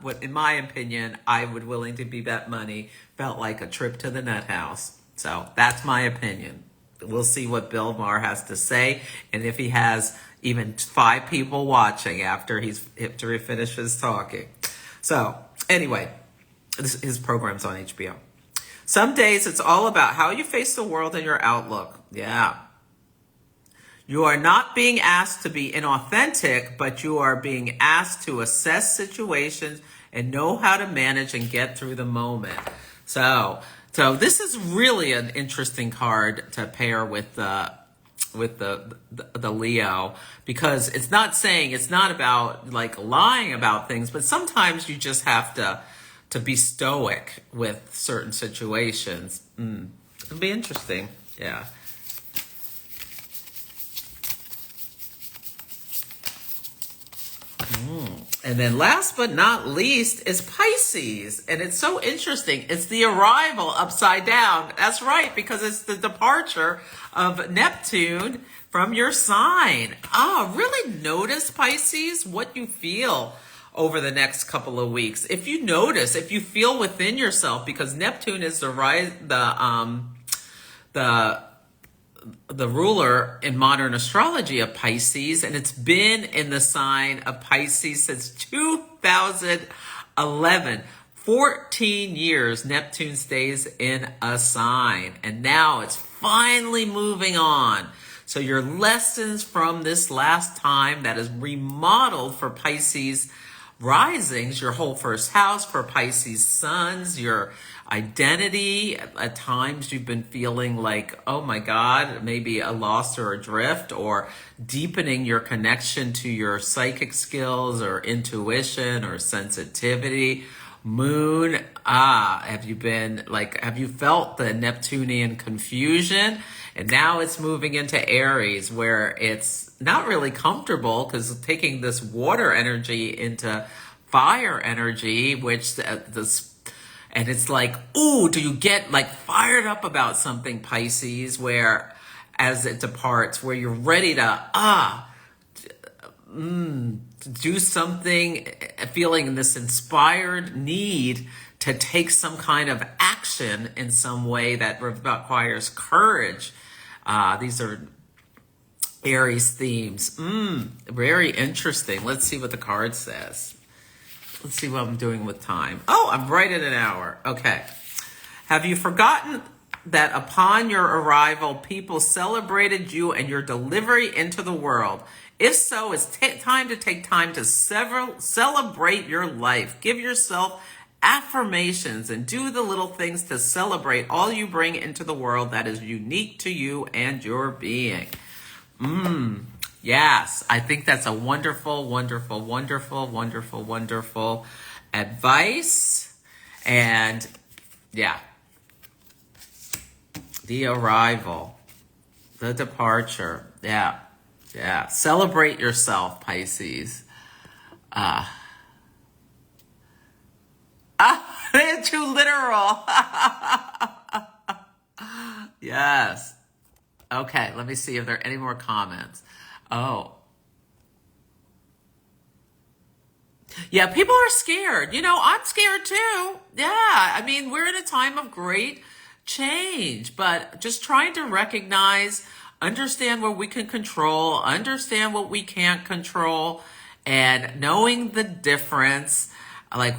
what in my opinion, I would willing to be bet money, felt like a trip to the nut house. So that's my opinion. We'll see what Bill Maher has to say, and if he has even 5 people watching after he finishes talking. So anyway, his program's on HBO. Some days it's all about how you face the world and your outlook. Yeah. You are not being asked to be inauthentic, but you are being asked to assess situations and know how to manage and get through the moment. So this is really an interesting card to pair with the Leo, because it's not about lying about things, but sometimes you just have to be stoic with certain situations. It'll be interesting. Yeah. And then last but not least is Pisces. And it's so interesting. It's the arrival upside down. That's right, because it's the departure of Neptune from your sign. Really notice, Pisces, what you feel over the next couple of weeks. If you feel within yourself, because Neptune is the ruler in modern astrology of Pisces, and it's been in the sign of Pisces since 2011. 14 years Neptune stays in a sign, and now it's finally moving on. So your lessons from this last time that is remodeled for Pisces risings, your whole first house, for Pisces suns, your identity. At times you've been feeling like, oh my God, maybe a loss or adrift, or deepening your connection to your psychic skills or intuition or sensitivity. Moon, have you felt the Neptunian confusion? And now it's moving into Aries, where it's not really comfortable, because taking this water energy into fire energy, and it's like, do you get fired up about something, Pisces, where as it departs, where you're ready to do something, feeling this inspired need to take some kind of action action in some way that requires courage. These are Aries themes. Very interesting. Let's see what the card says. Let's see what I'm doing with time. Oh, I'm right at an hour. Okay. Have you forgotten that upon your arrival, people celebrated you and your delivery into the world? If so, it's time to take time to celebrate your life. Give yourself affirmations and do the little things to celebrate all you bring into the world that is unique to you and your being. Yes, I think that's a wonderful, wonderful, wonderful, wonderful, wonderful advice. And yeah, the arrival, the departure. Yeah, yeah. Celebrate yourself, Pisces. They're too literal. Yes. Okay, let me see if there are any more comments. Oh. Yeah, people are scared. You know, I'm scared too. Yeah, I mean, we're in a time of great change, but just trying to recognize, understand what we can control, understand what we can't control, and knowing the difference. Like,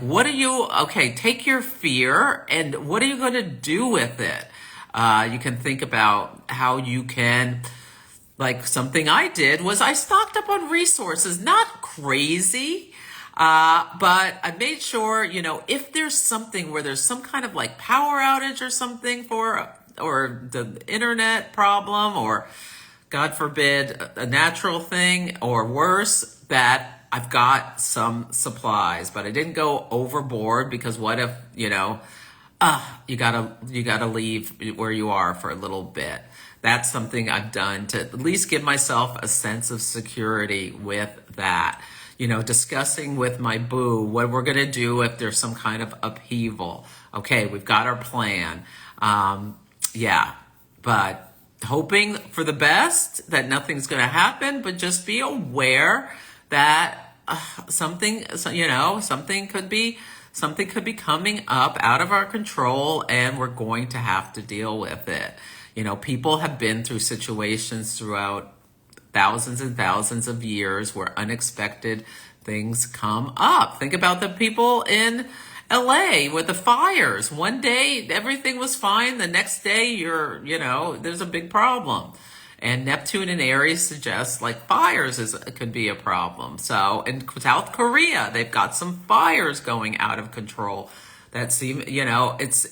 take your fear and what are you going to do with it? You can think about how you can, like something I did was I stocked up on resources, not crazy, but I made sure, if there's something where there's some kind of like power outage or something or the internet problem, or God forbid, a natural thing or worse, that I've got some supplies, but I didn't go overboard because what if, you gotta leave where you are for a little bit. That's something I've done to at least give myself a sense of security with that. Discussing with my boo what we're going to do if there's some kind of upheaval. Okay, we've got our plan. But hoping for the best, that nothing's going to happen, but just be aware that something could be coming up out of our control, and we're going to have to deal with it. People have been through situations throughout thousands and thousands of years where unexpected things come up. Think about the people in LA with the fires. One day everything was fine. The next day there's a big problem. And Neptune in Aries suggests like fires could be a problem. So in South Korea, they've got some fires going out of control that seem, it's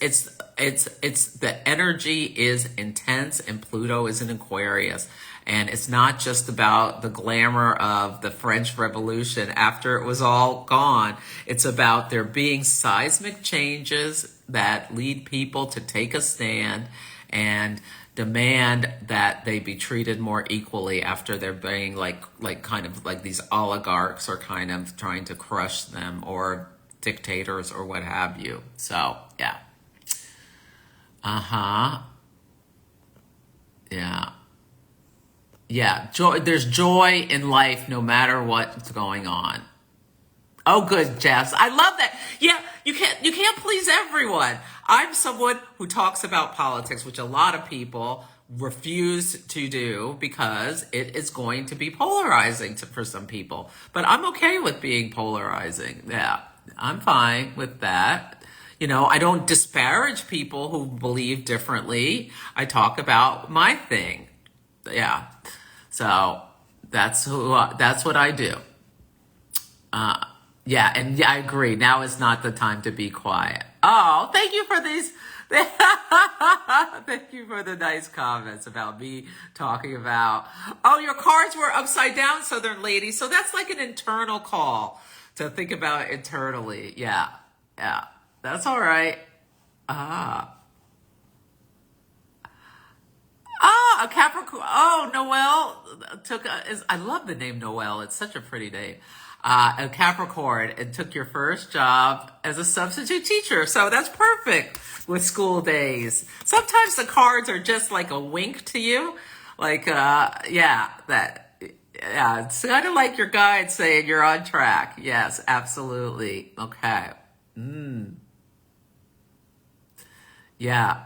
the energy is intense, and Pluto is in Aquarius. And it's not just about the glamour of the French Revolution after it was all gone. It's about there being seismic changes that lead people to take a stand and demand that they be treated more equally after they're being like kind of like these oligarchs are kind of trying to crush them, or dictators or what have you. So, yeah. Yeah. Yeah. There's joy in life no matter what's going on. Oh, good, Jess. I love that. Yeah, you can't please everyone. I'm someone who talks about politics, which a lot of people refuse to do because it is going to be polarizing for some people. But I'm okay with being polarizing. Yeah, I'm fine with that. I don't disparage people who believe differently. I talk about my thing. Yeah. So that's what I do. Yeah, and I agree. Now is not the time to be quiet. Oh, thank you for these. Thank you for the nice comments about me talking about, your cards were upside down, Southern Lady. So that's like an internal call to think about internally. Yeah, that's all right. A Capricorn. Oh, Noelle I love the name Noelle. It's such a pretty name. A Capricorn, and took your first job as a substitute teacher. So that's perfect with school days. Sometimes the cards are just like a wink to you. Like, it's kind of like your guide saying you're on track. Yes, absolutely. Okay. Yeah.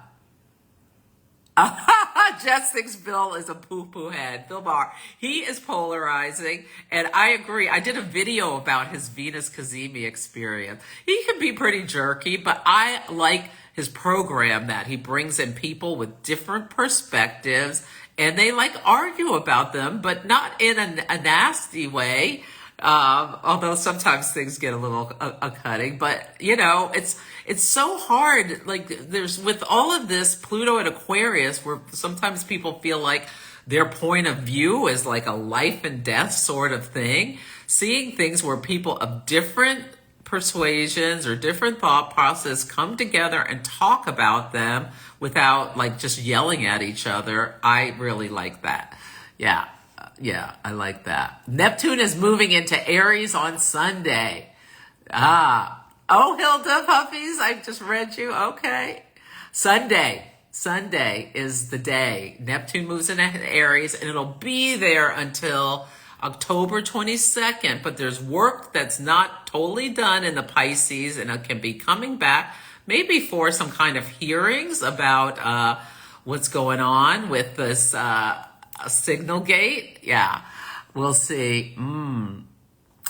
Jess thinks Bill is a poo-poo head. Bill Maher. He is polarizing, and I agree. I did a video about his Venus Kazemi experience. He can be pretty jerky, but I like his program that he brings in people with different perspectives, and they like argue about them, but not in a nasty way. Although sometimes things get a little cutting, but you know, it's so hard. Like there's with all of this Pluto and Aquarius, where sometimes people feel like their point of view is like a life and death sort of thing. Seeing things where people of different persuasions or different thought process come together and talk about them without like just yelling at each other. I really like that. Yeah. Yeah, I like that. Neptune is moving into Aries on Sunday. Oh, Hilda Puppies, I just read you. Okay. Sunday is the day. Neptune moves into Aries, and it'll be there until October 22nd. But there's work that's not totally done in the Pisces, and it can be coming back maybe for some kind of hearings about what's going on with this SignalGate. Yeah, we'll see.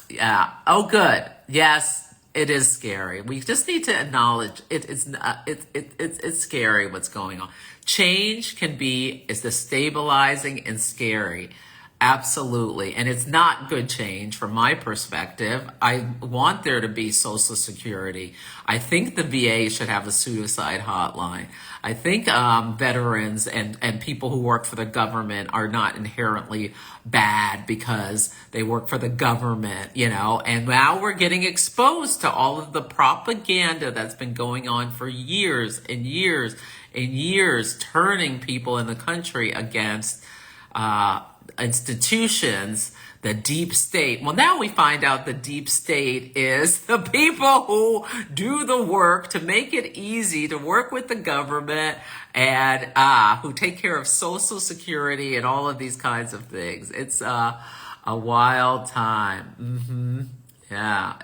Yeah. Oh, good. Yes, it is scary. We just need to acknowledge it's scary what's going on. Change is destabilizing and scary. Absolutely. And it's not good change from my perspective. I want there to be Social Security. I think the VA should have a suicide hotline. I think veterans and people who work for the government are not inherently bad because they work for the government, you know. And now we're getting exposed to all of the propaganda that's been going on for years and years and years, turning people in the country against institutions, the deep state. Well, now we find out the deep state is the people who do the work to make it easy to work with the government and who take care of Social Security and all of these kinds of things. It's a wild time. Yeah,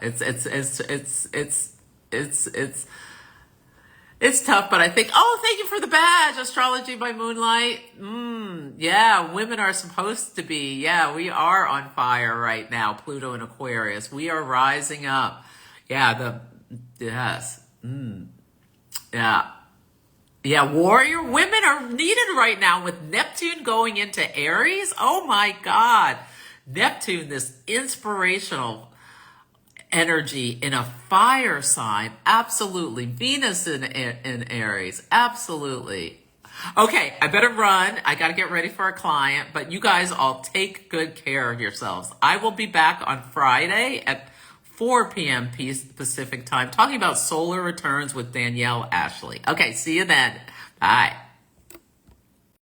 it's tough, but I think, oh, thank you for the badge, Astrology by Moonlight. Yeah, women are supposed to be. Yeah, we are on fire right now, Pluto and Aquarius. We are rising up. Yeah, yes. Yeah. Yeah, warrior women are needed right now with Neptune going into Aries. Oh my God. Neptune, this inspirational energy in a fire sign. Absolutely. Venus in Aries. Absolutely. Okay, I better run. I got to get ready for a client, but you guys all take good care of yourselves. I will be back on Friday at 4 p.m. Pacific time talking about solar returns with Danielle Ashley. Okay, see you then. Bye.